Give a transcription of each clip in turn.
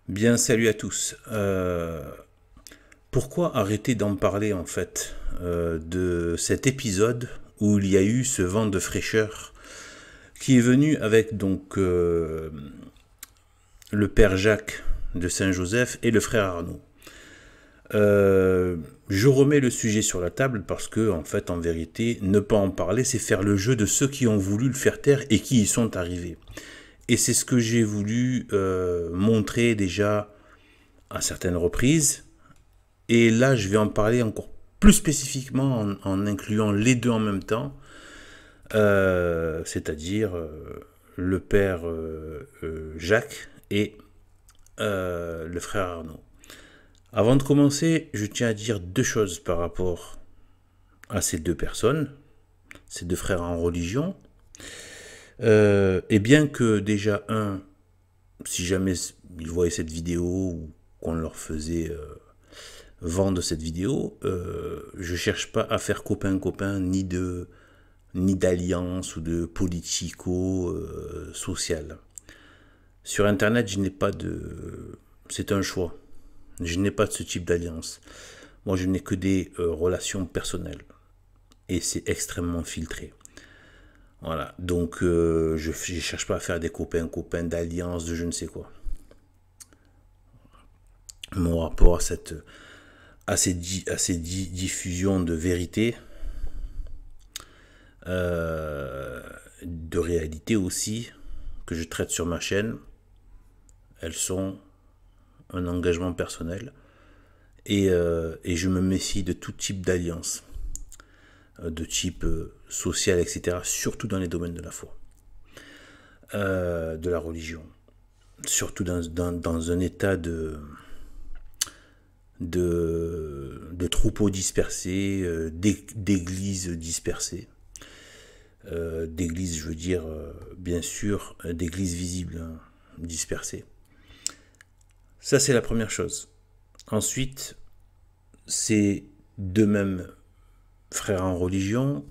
Bien, salut à tous. Pourquoi arrêter d'en parler en fait de cet épisode où il y a eu ce vent de fraîcheur qui est venu avec le père Jacques de Saint-Joseph et le frère Arnaud. Je remets le sujet sur la table parce que en fait en vérité ne pas en parler c'est faire le jeu de ceux qui ont voulu le faire taire et qui y sont arrivés. Et c'est ce que j'ai voulu montrer déjà à certaines reprises. Et là, je vais en parler encore plus spécifiquement en incluant les deux en même temps, c'est-à-dire le père Jacques et le frère Arnaud. Avant de commencer, je tiens à dire deux choses par rapport à ces deux personnes, ces deux frères en religion. Et bien que déjà, si jamais ils voyaient cette vidéo ou qu'on leur faisait vendre cette vidéo, je cherche pas à faire copain-copain ni d'alliance ou de politico-social. Sur Internet, je n'ai pas de... C'est un choix. Je n'ai pas de ce type d'alliance. Moi, je n'ai que des relations personnelles. Et c'est extrêmement filtré. Voilà. Donc, je ne cherche pas à faire des copains-copains d'alliance, de je ne sais quoi. Mon rapport à ces diffusions de vérité, de réalité aussi, que je traite sur ma chaîne, elles sont un engagement personnel et je me méfie de tout type d'alliance, de type social, etc., surtout dans les domaines de la foi, de la religion, surtout dans un état de troupeaux dispersés, d'églises dispersées. D'églises, je veux dire, bien sûr, d'églises visibles, hein, dispersées. Ça, c'est la première chose. Ensuite, ces deux mêmes frères en religion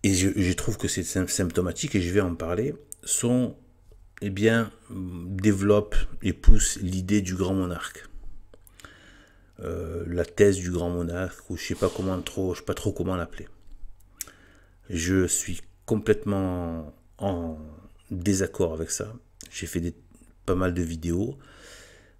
et je trouve que c'est symptomatique, et je vais en parler, développent et poussent l'idée du grand monarque. La thèse du grand monarque, ou je sais pas trop comment l'appeler. Je suis complètement en désaccord avec ça. J'ai fait pas mal de vidéos.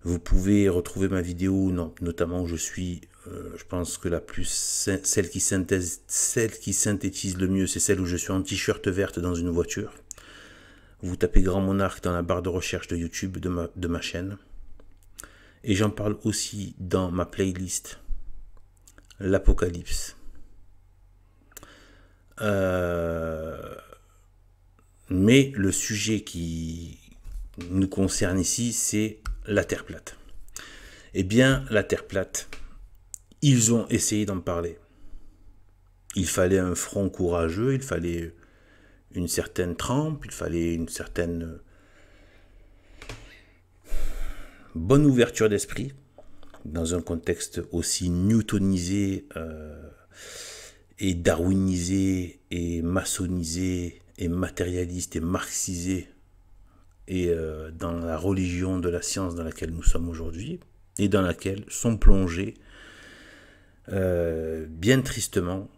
Vous pouvez retrouver ma vidéo, notamment où je suis, je pense que celle qui synthétise le mieux, c'est celle où je suis en t-shirt verte dans une voiture. Vous tapez Grand Monarque dans la barre de recherche de YouTube de ma chaîne. Et j'en parle aussi dans ma playlist, l'Apocalypse. Mais le sujet qui nous concerne ici, c'est la Terre plate. Eh bien, la Terre plate, ils ont essayé d'en parler. Il fallait un front courageux, il fallait une certaine trempe, il fallait une certaine bonne ouverture d'esprit, dans un contexte aussi newtonisé et darwinisé et maçonnisé et matérialiste et marxisé, et dans la religion de la science dans laquelle nous sommes aujourd'hui, et dans laquelle sont plongés, bien tristement,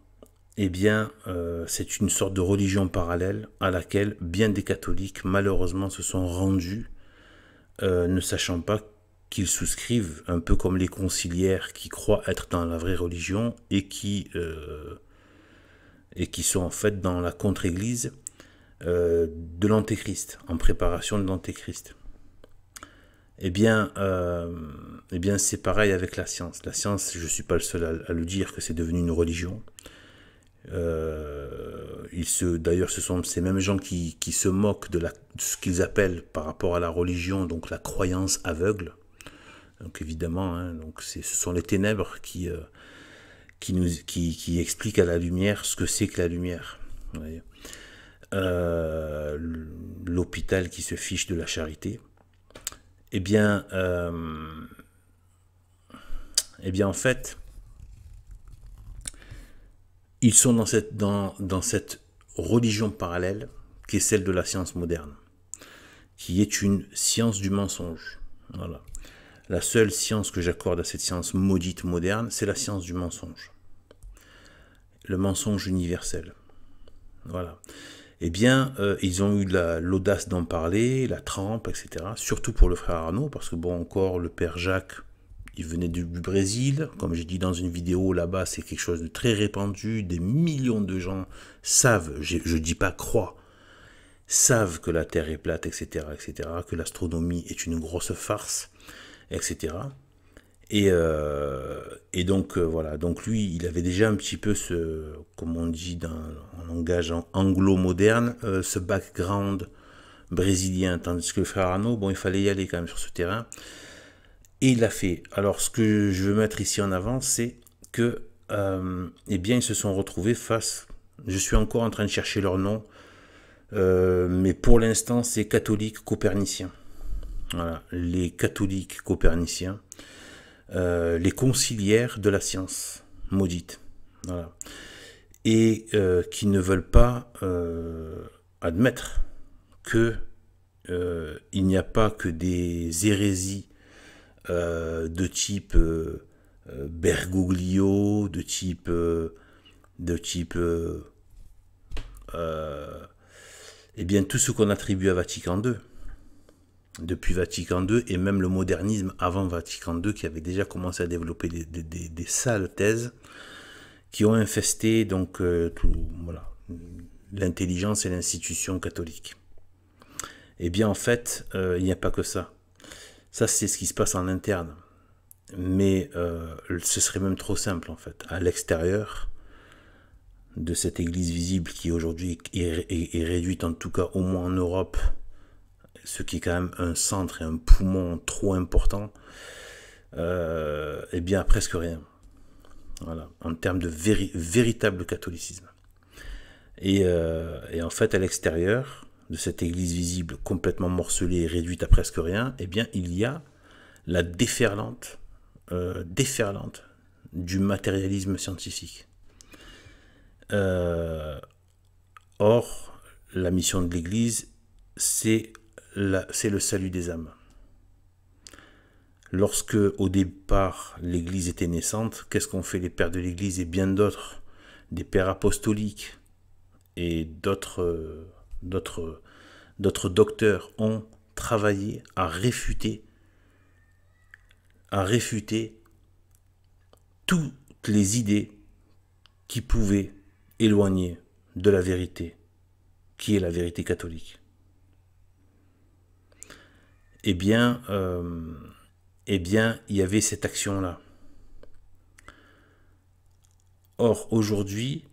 c'est une sorte de religion parallèle à laquelle bien des catholiques malheureusement se sont rendus, ne sachant pas qu'ils souscrivent, un peu comme les conciliaires qui croient être dans la vraie religion et qui sont en fait dans la contre-église de l'antéchrist, en préparation de l'antéchrist. Eh bien, c'est pareil avec la science. La science, je ne suis pas le seul à le dire, que c'est devenu une religion. D'ailleurs, ce sont ces mêmes gens qui se moquent de ce qu'ils appellent par rapport à la religion, donc la croyance aveugle. Donc évidemment, hein, ce sont les ténèbres qui expliquent à la lumière ce que c'est que la lumière. Vous voyez. L'hôpital qui se fiche de la charité. Eh bien, en fait, ils sont dans cette religion parallèle qui est celle de la science moderne, qui est une science du mensonge. Voilà. La seule science que j'accorde à cette science maudite moderne, c'est la science du mensonge. Le mensonge universel. Voilà. Eh bien, ils ont eu l'audace d'en parler, la trempe, etc. Surtout pour le frère Arnaud, parce que bon, encore, le père Jacques, il venait du Brésil. Comme j'ai dit dans une vidéo, là-bas, c'est quelque chose de très répandu. Des millions de gens savent, je ne dis pas croient, savent que la Terre est plate, etc., etc., que l'astronomie est une grosse farce, etc. Et donc, voilà. Donc lui, il avait déjà un petit peu ce, comme on dit en langage anglo-moderne, ce background brésilien. Tandis que le frère Arnaud, bon, il fallait y aller quand même sur ce terrain. Et il l'a fait. Alors, ce que je veux mettre ici en avant, c'est que, eh bien, ils se sont retrouvés face. Je suis encore en train de chercher leur nom, mais pour l'instant, c'est catholiques coperniciens. Voilà, les catholiques coperniciens, les conciliaires de la science maudite. Voilà. Et qui ne veulent pas admettre que il n'y a pas que des hérésies de type Bergoglio, de type eh bien tout ce qu'on attribue à Vatican II. Depuis Vatican II et même le modernisme avant Vatican II qui avait déjà commencé à développer des sales thèses qui ont infesté donc voilà, l'intelligence et l'institution catholique. Eh bien en fait, il n'y a pas que ça. Ça, c'est ce qui se passe en interne. Mais ce serait même trop simple, en fait. À l'extérieur de cette église visible qui aujourd'hui est réduite, en tout cas au moins en Europe, ce qui est quand même un centre et un poumon trop important, eh bien, presque rien. Voilà, en termes de véritable catholicisme. Et en fait, à l'extérieur de cette église visible complètement morcelée et réduite à presque rien, eh bien, il y a la déferlante du matérialisme scientifique. Or, la mission de l'Église, c'est le salut des âmes. Lorsque, au départ, l'Église était naissante, qu'est-ce qu'ont fait les pères de l'Église et bien d'autres, des pères apostoliques et d'autres docteurs ont travaillé à réfuter toutes les idées qui pouvaient éloigner de la vérité, qui est la vérité catholique. Eh bien, il y avait cette action-là. Or, aujourd'hui,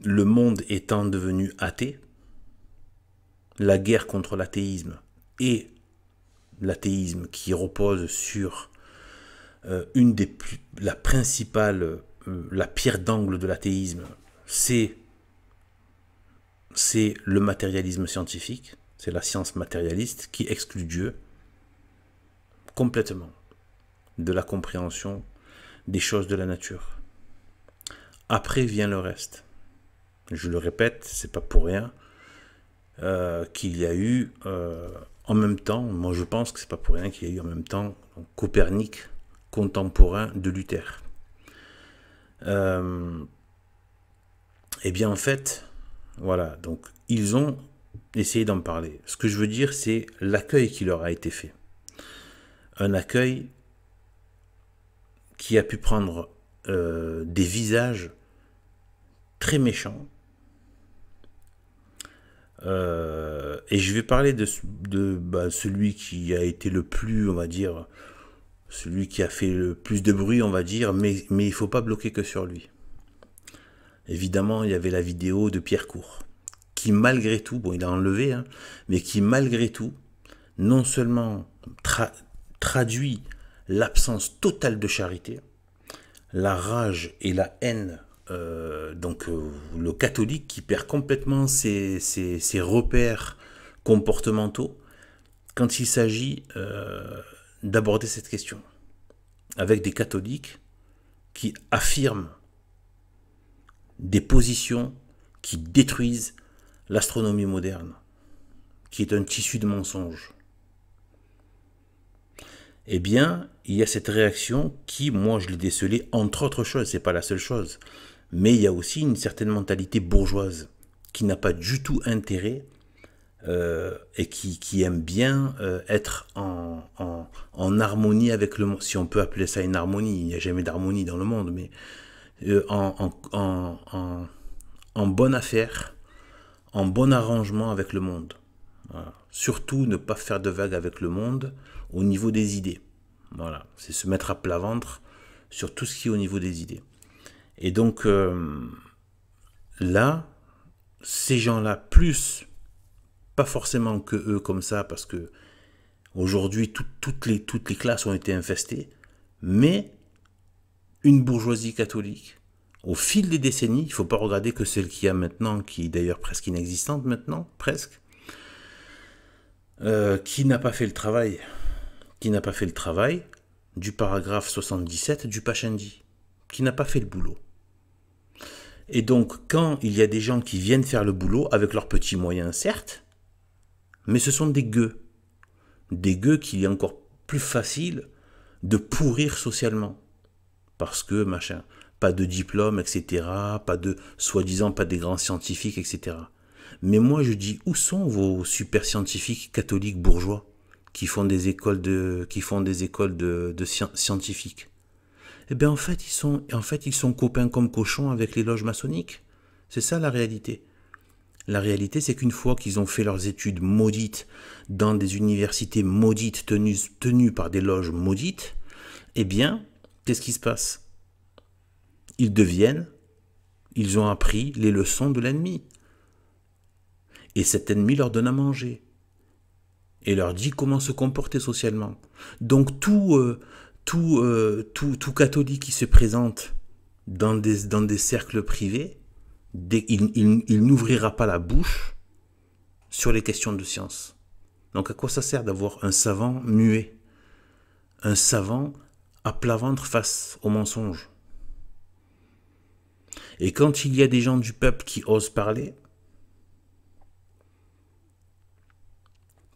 le monde étant devenu athée, la guerre contre l'athéisme et l'athéisme qui repose sur la pierre d'angle de l'athéisme, c'est le matérialisme scientifique, c'est la science matérialiste qui exclut Dieu complètement de la compréhension des choses de la nature. Après vient le reste. Je le répète, c'est pas pour rien qu'il y a eu en même temps, moi je pense que c'est pas pour rien qu'il y a eu en même temps Copernic, contemporain de Luther. Eh bien en fait, voilà, donc ils ont essayé d'en parler. Ce que je veux dire, c'est l'accueil qui leur a été fait. Un accueil qui a pu prendre des visages très méchants. Et je vais parler de celui qui a été le plus, on va dire, celui qui a fait le plus de bruit, on va dire, mais il ne faut pas bloquer que sur lui. Évidemment, il y avait la vidéo de Pierre Court, qui malgré tout, bon il a enlevé, hein, mais qui malgré tout, non seulement traduit l'absence totale de charité, la rage et la haine, le catholique qui perd complètement ses repères comportementaux quand il s'agit d'aborder cette question, avec des catholiques qui affirment des positions qui détruisent l'astronomie moderne. qui est un tissu de mensonges. Eh bien, il y a cette réaction qui, moi, je l'ai décelée, entre autres choses, c'est pas la seule chose. Mais il y a aussi une certaine mentalité bourgeoise qui n'a pas du tout intérêt et qui aime bien être en harmonie avec le monde. Si on peut appeler ça une harmonie, il n'y a jamais d'harmonie dans le monde, mais en bonne affaire, en bon arrangement avec le monde. Voilà. Surtout ne pas faire de vagues avec le monde au niveau des idées. Voilà, c'est se mettre à plat ventre sur tout ce qui est au niveau des idées. Et donc là, ces gens-là, plus, pas forcément que eux comme ça, parce que aujourd'hui toutes les classes ont été infestées, mais une bourgeoisie catholique, au fil des décennies, il ne faut pas regarder que celle qu'il y a maintenant, qui est d'ailleurs presque inexistante maintenant, presque, qui n'a pas fait le travail, du paragraphe 77 du Pachendi, qui n'a pas fait le boulot. Et donc, quand il y a des gens qui viennent faire le boulot, avec leurs petits moyens, certes, mais ce sont des gueux qu'il est encore plus facile de pourrir socialement. Parce que, machin, pas de diplôme, etc., pas de, soi-disant, pas des grands scientifiques, etc. Mais moi, je dis, où sont vos super scientifiques catholiques bourgeois qui font des écoles de scientifiques? Eh bien, en fait, ils sont copains comme cochons avec les loges maçonniques. C'est ça la réalité. La réalité, c'est qu'une fois qu'ils ont fait leurs études maudites dans des universités maudites tenues par des loges maudites, eh bien, qu'est-ce qui se passe? Ils ont appris les leçons de l'ennemi. Et cet ennemi leur donne à manger. Et leur dit comment se comporter socialement. Donc tout catholique qui se présente dans des cercles privés, il n'ouvrira pas la bouche sur les questions de science. Donc à quoi ça sert d'avoir un savant muet, un savant à plat ventre face aux mensonges? Et quand il y a des gens du peuple qui osent parler,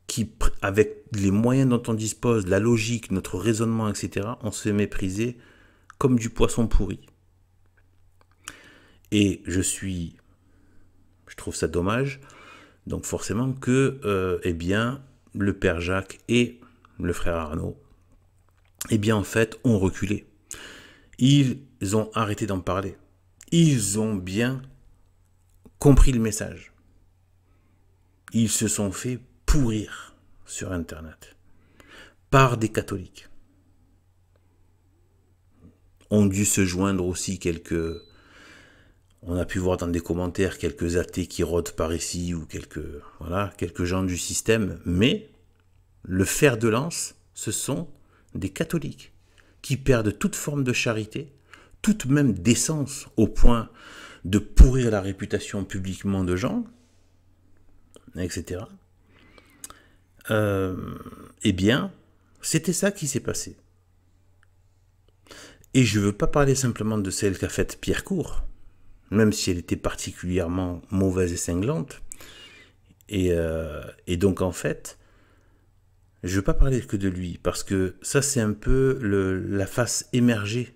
qui, avec les moyens dont on dispose, la logique, notre raisonnement, etc., on se fait mépriser comme du poisson pourri. Et je trouve ça dommage, donc forcément que, eh bien, le père Jacques et le frère Arnaud, eh bien, en fait, ont reculé. Ils ont arrêté d'en parler. Ils ont bien compris le message. Ils se sont fait pourrir sur Internet par des catholiques. Ont dû se joindre aussi on a pu voir dans des commentaires quelques athées qui rôdent par ici ou quelques gens du système, mais le fer de lance, ce sont des catholiques qui perdent toute forme de charité, toute même décence au point de pourrir la réputation publiquement de gens, etc. Eh bien, c'était ça qui s'est passé. Et je ne veux pas parler simplement de celle qu'a faite Pierre Court, même si elle était particulièrement mauvaise et cinglante. Et donc, en fait, je ne veux pas parler que de lui, parce que ça, c'est un peu la face émergée,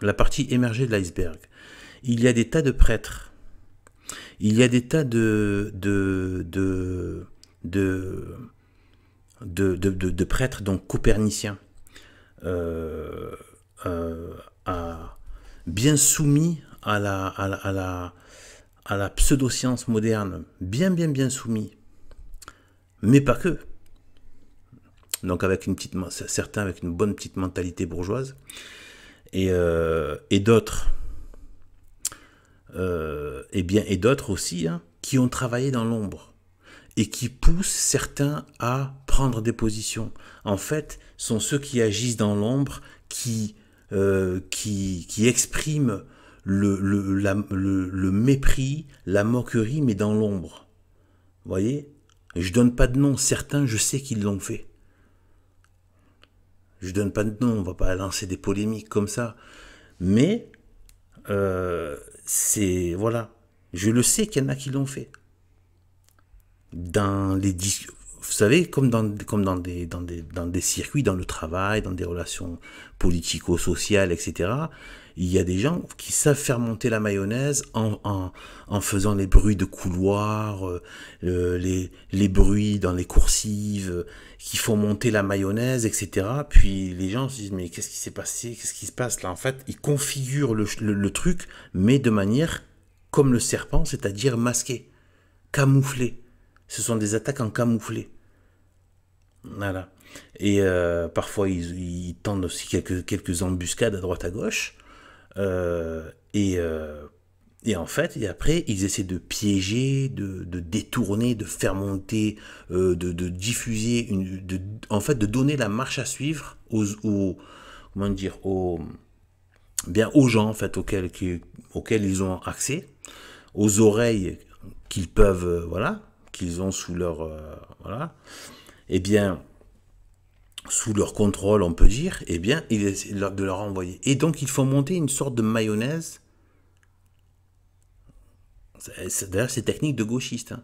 la partie émergée de l'iceberg. Il y a des tas de prêtres, il y a des tas de prêtres, donc coperniciens, bien soumis à la pseudo-science moderne, bien soumis, mais pas que. Donc certains avec une bonne petite mentalité bourgeoise, et d'autres, et d'autres aussi, hein, qui ont travaillé dans l'ombre et qui poussent certains à prendre des positions. En fait, sont ceux qui agissent dans l'ombre, qui expriment le mépris, la moquerie, mais dans l'ombre. Vous voyez? Je donne pas de nom. Certains, je sais qu'ils l'ont fait. Je donne pas de nom. On va pas lancer des polémiques comme ça. Mais voilà. Je le sais qu'il y en a qui l'ont fait. dans les discussions, vous savez, comme dans des circuits, dans le travail, dans des relations politico-sociales, etc., il y a des gens qui savent faire monter la mayonnaise en faisant les bruits de couloir, les bruits dans les coursives, qui font monter la mayonnaise, etc. Puis les gens se disent, mais qu'est-ce qui s'est passé? Qu'est-ce qui se passe là? En fait, ils configurent le truc, mais de manière comme le serpent, c'est-à-dire masqué, camouflé. Ce sont des attaques en camouflé. Voilà. Et parfois, ils tendent aussi quelques embuscades à droite à gauche. Euh, et, euh, et en fait, et après, ils essaient de piéger, de détourner, de faire monter, de diffuser, en fait, de donner la marche à suivre comment dire, aux gens en fait, auxquels ils ont accès, aux oreilles qu'ils peuvent, voilà, qu'ils ont sous leur, voilà, et bien, sous leur contrôle, on peut dire, eh bien, ils essaient de leur envoyer. Et donc, ils font monter une sorte de mayonnaise. D'ailleurs, c'est technique de gauchiste. Hein.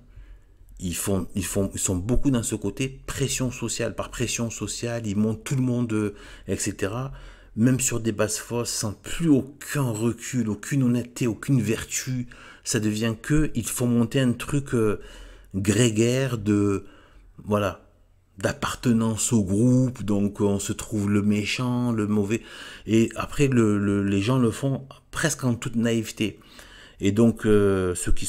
Ils sont beaucoup dans ce côté pression sociale. Par pression sociale, ils montent tout le monde, etc. Même sur des bases fausses, sans plus aucun recul, aucune honnêteté, aucune vertu. Ça devient que, ils font monter un truc grégaire voilà, d'appartenance au groupe, donc on se trouve le méchant, le mauvais, et après les gens le font presque en toute naïveté. Et donc ceux qui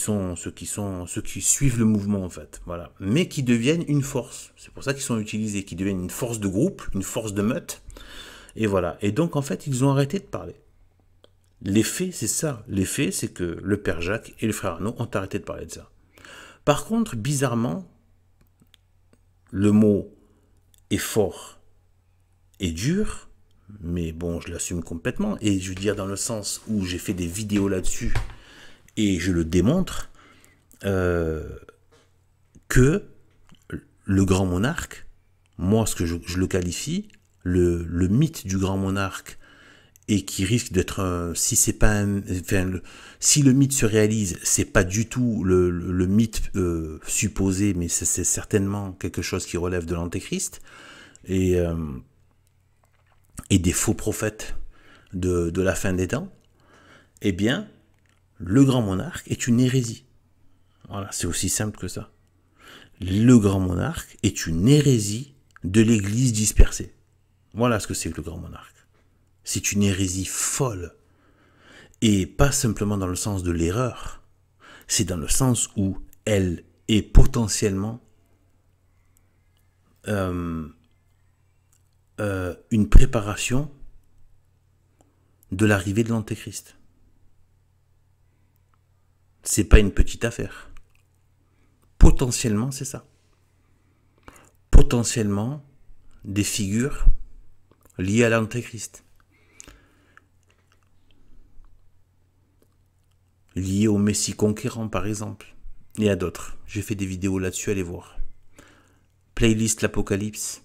suivent le mouvement en fait, voilà, mais qui deviennent une force. C'est pour ça qu'ils sont utilisés, qui deviennent une force de groupe, une force de meute, et voilà. Et donc en fait ils ont arrêté de parler. L'effet c'est ça, l'effet c'est que le père Jacques et le frère Arnaud ont arrêté de parler de ça. Par contre, bizarrement, le mot est fort et dur, mais bon, je l'assume complètement. Et je veux dire, dans le sens où j'ai fait des vidéos là-dessus et je le démontre, que le grand monarque, moi, ce que je le qualifie, le mythe du grand monarque, et qui risque d'être si c'est pas si le mythe se réalise, c'est pas du tout le mythe supposé, mais c'est certainement quelque chose qui relève de l'antéchrist et des faux prophètes de la fin des temps. Eh bien, le grand monarque est une hérésie. Voilà, c'est aussi simple que ça. Le grand monarque est une hérésie de l'Église dispersée. Voilà ce que c'est que le grand monarque. C'est une hérésie folle. Et pas simplement dans le sens de l'erreur. C'est dans le sens où elle est potentiellement une préparation de l'arrivée de l'Antéchrist. C'est pas une petite affaire. Potentiellement, c'est ça. Potentiellement, des figures liées à l'Antéchrist. Liées au Messie conquérant, par exemple. Et à d'autres. J'ai fait des vidéos là-dessus, allez voir. Playlist l'Apocalypse.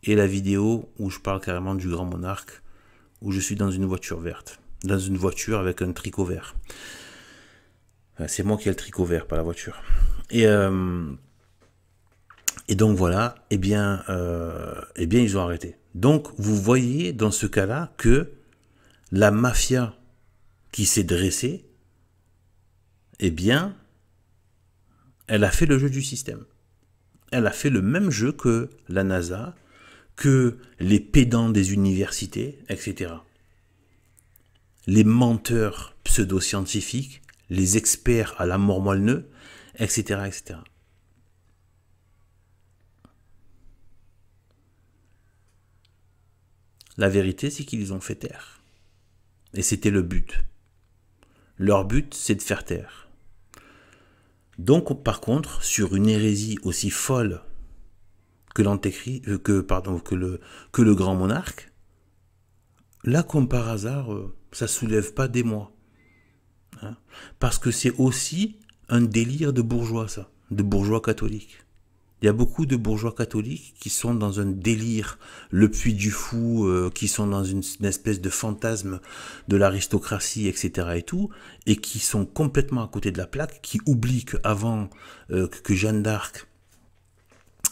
Et la vidéo où je parle carrément du grand monarque, où je suis dans une voiture verte. Dans une voiture avec un tricot vert. C'est moi qui ai le tricot vert, pas la voiture. Et donc voilà, eh bien ils ont arrêté. Donc vous voyez dans ce cas-là que la mafia qui s'est dressée, eh bien, elle a fait le jeu du système. Elle a fait le même jeu que la NASA, que les pédants des universités, etc. Les menteurs pseudo-scientifiques, les experts à la mort moelle-neu, etc., etc. La vérité, c'est qu'ils ont fait taire. Et c'était le but. Leur but, c'est de faire taire. Donc, par contre, sur une hérésie aussi folle que le grand monarque, là, comme par hasard, ça soulève pas d'émoi. Hein, parce que c'est aussi un délire de bourgeois, ça, de bourgeois catholiques. Il y a beaucoup de bourgeois catholiques qui sont dans un délire, le puits du fou, qui sont dans une espèce de fantasme de l'aristocratie, etc. et tout, et qui sont complètement à côté de la plaque, qui oublient qu'avant que Jeanne d'Arc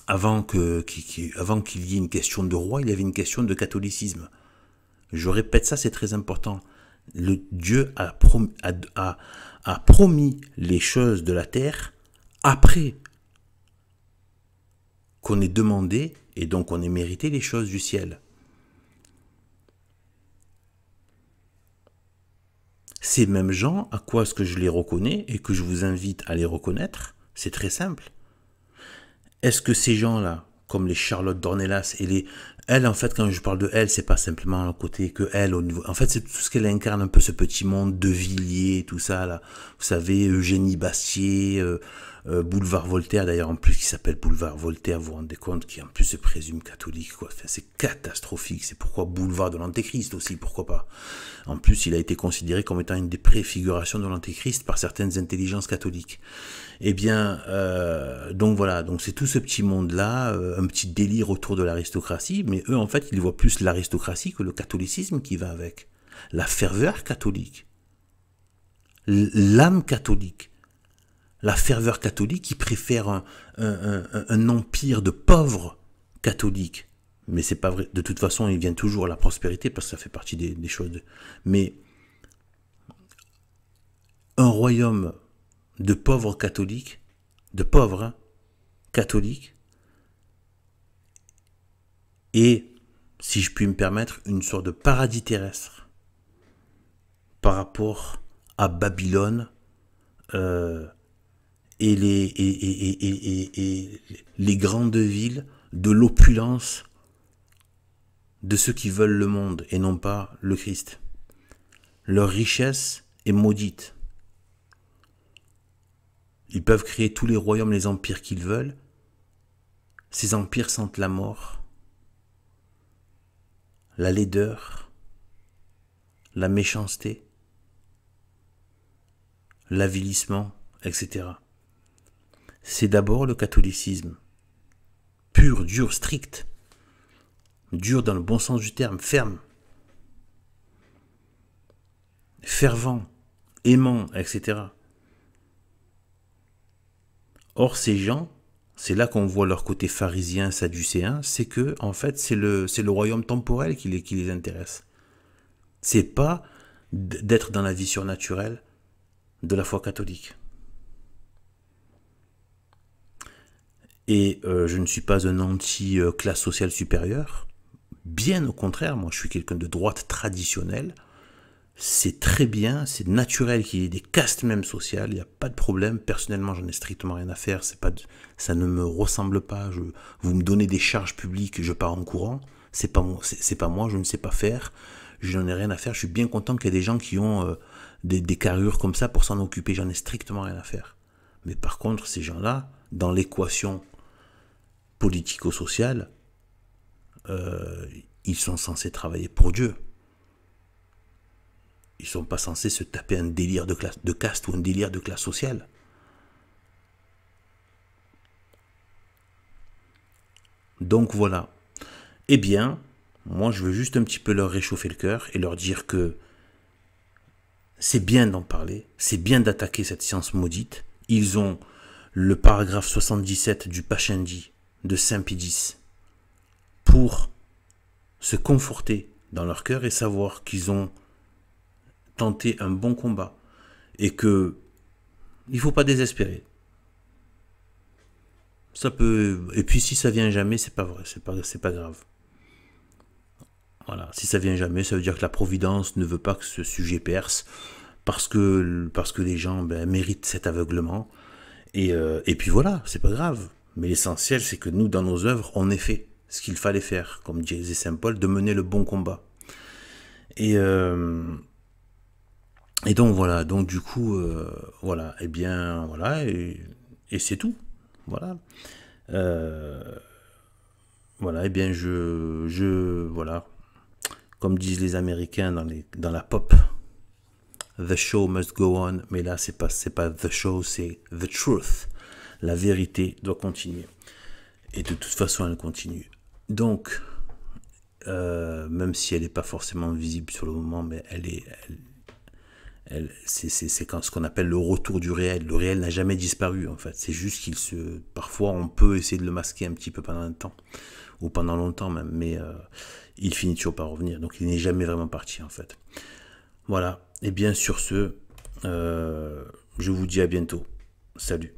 avant qu'il y ait une question de roi, il y avait une question de catholicisme. Je répète ça, c'est très important. Dieu a promis les choses de la terre après qu'on ait demandé et donc on ait mérité les choses du ciel. Ces mêmes gens, à quoi est-ce que je les reconnais et que je vous invite à les reconnaître? C'est très simple. Est-ce que ces gens-là, comme les Charlotte Dornelas et les... Elle, en fait, quand je parle de elle, c'est pas simplement le côté que elle, au niveau... En fait, c'est tout ce qu'elle incarne, un peu ce petit monde de Villiers, tout ça, là. Vous savez, Eugénie Bastier, Boulevard Voltaire, d'ailleurs, en plus, qui s'appelle Boulevard Voltaire, vous vous rendez compte, qui en plus se présume catholique, quoi. Enfin, c'est catastrophique. C'est pourquoi Boulevard de l'Antéchrist aussi, pourquoi pas. En plus, il a été considéré comme étant une des préfigurations de l'Antéchrist par certaines intelligences catholiques. Eh bien, donc voilà, donc c'est tout ce petit monde-là, un petit délire autour de l'aristocratie, mais eux, en fait, ils voient plus l'aristocratie que le catholicisme qui va avec. La ferveur catholique, l'âme catholique, la ferveur catholique qui préfère un empire de pauvres catholiques. Mais c'est pas vrai. De toute façon, ils viennent toujours à la prospérité parce que ça fait partie des choses. Mais un royaume de pauvres catholiques, de pauvres catholiques, et, si je puis me permettre, une sorte de paradis terrestre par rapport à Babylone et les grandes villes de l'opulence de ceux qui veulent le monde et non pas le Christ. Leur richesse est maudite. Ils peuvent créer tous les royaumes, les empires qu'ils veulent. Ces empires sentent la mort, la laideur, la méchanceté, l'avilissement, etc. C'est d'abord le catholicisme. Pur, dur, strict. Dur dans le bon sens du terme, ferme. Fervent, aimant, etc. Or, ces gens, c'est là qu'on voit leur côté pharisien, sadducéen, c'est que, en fait, c'est le royaume temporel qui les intéresse. C'est pas d'être dans la vie surnaturelle de la foi catholique. Et je ne suis pas un anti-classe sociale supérieure. Bien au contraire, moi je suis quelqu'un de droite traditionnelle. C'est très bien, c'est naturel qu'il y ait des castes même sociales, il n'y a pas de problème. Personnellement, j'en ai strictement rien à faire, ça ne me ressemble pas. Vous me donnez des charges publiques, je pars en courant. C'est pas moi, je ne sais pas faire. Je n'en ai rien à faire. Je suis bien content qu'il y ait des gens qui ont des carrures comme ça pour s'en occuper. J'en ai strictement rien à faire. Mais par contre, ces gens-là, dans l'équation politico-sociale, ils sont censés travailler pour Dieu. Ils ne sont pas censés se taper un délire de caste ou un délire de classe sociale. Donc voilà. Eh bien, moi je veux juste un petit peu leur réchauffer le cœur et leur dire que c'est bien d'en parler, c'est bien d'attaquer cette science maudite. Ils ont le paragraphe 77 du Pachendi de Saint-Pédis pour se conforter dans leur cœur et savoir qu'ils ont tenté un bon combat et que il faut pas désespérer. Ça peut, et puis si ça vient jamais, c'est pas vrai, c'est pas grave. Voilà, si ça vient jamais, ça veut dire que la Providence ne veut pas que ce sujet perce parce que les gens méritent cet aveuglement et puis voilà, c'est pas grave. Mais l'essentiel, c'est que nous, dans nos œuvres, on ait fait ce qu'il fallait faire, comme disait Saint Paul, de mener le bon combat. Et donc voilà, donc du coup, voilà, et bien voilà, et c'est tout. Voilà. Voilà, et bien voilà. Comme disent les Américains dans la pop, the show must go on, mais là c'est pas the show, c'est the truth. La vérité doit continuer. Et de toute façon, elle continue. Donc, même si elle n'est pas forcément visible sur le moment, mais C'est quand ce qu'on appelle le retour du réel. Le réel n'a jamais disparu en fait. C'est juste parfois on peut essayer de le masquer un petit peu pendant un temps ou pendant longtemps même, mais il finit toujours par revenir. Donc il n'est jamais vraiment parti en fait. Voilà. Et bien sur ce, je vous dis à bientôt. Salut.